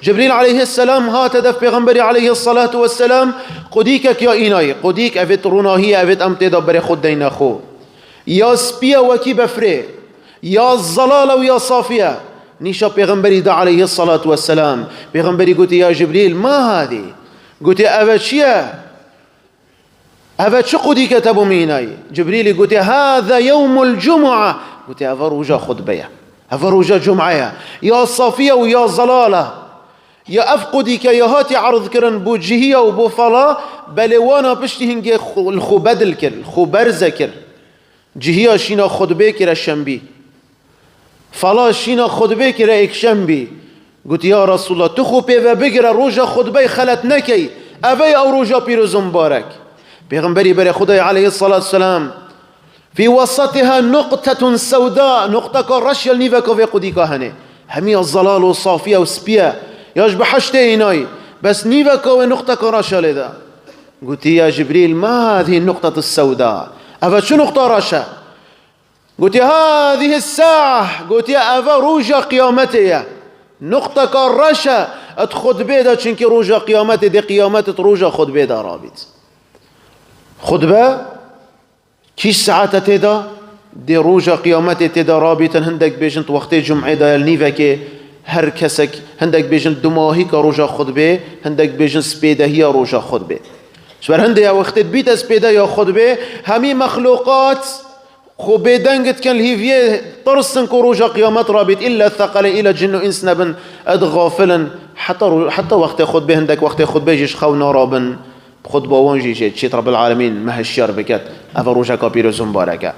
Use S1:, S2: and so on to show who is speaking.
S1: جبريل عليه السلام هات دف پیغمبر عليه الصلاة والسلام قديك يا إيناي قديك أفت روناهي أفت أمتدا بري خود دينا خو يا سبيا وكي بفري يا الزلالة ويا صافية نيشا پیغمبري دا عليه الصلاة والسلام پیغمبري قلت يا جبريل ما هذه قلت أفت شيا أفت شو قديك تبو ميناي جبريل قلت هذا يوم الجمعة قلت أفروجا خطبية أفروجا جمعة يا الصافية ويا الزلالة يا أفقدك يا هاتي عرض كرن بوجهية وبوفلا بل وانا بشتي هنجي الخو بدل كر الخو برزة كر جهية شينا خطبه كر الشنبي فلا شينا خطبه كر اكشنبي قلت يا رسول الله تخو بيفا بقرا روجا خطبه خلت نكي أفي أو روجا بيروز مبارك بيغنبري بري خدي عليه الصلاة والسلام في وسطها نقطة سوداء نقطة كرش النيفا في قديكا هني همي الظلال والصافية وسبيا ياش بحشتيناي بس نيفا كوي نقطة كرشة لذا قلت يا جبريل ما هذه النقطة السوداء أفا شو نقطة رشة قلت هذه الساعة قلت يا أفا روجا قيامتي نقطة كرشة اتخد بيدا چنك روجا قيامتي دي قيامتي روجا خد بيدا رابط خطبة كيش ساعات تدا دي روجا قيامتي تدا رابطا هندك بيجنت وقت جمعة دا النيفا هر کسک هندک بیشن دماهی که روجا خطبه هندک بیشن سپیده هی روجا خطبه شبر هنده یا وقت بیت سپیده یا خطبه همی مخلوقات خو بدنگت کن الهیویه ترسن که روجا قیامت رابط إلا الثقل إلا جن و انس نبن ادغافلا حتى وقت خطبه هندک وقت خطبه جيش خونا رابن خطبه وانجي جيت رب العالمين مهشيار بكت افروجا كابيرو زنباركه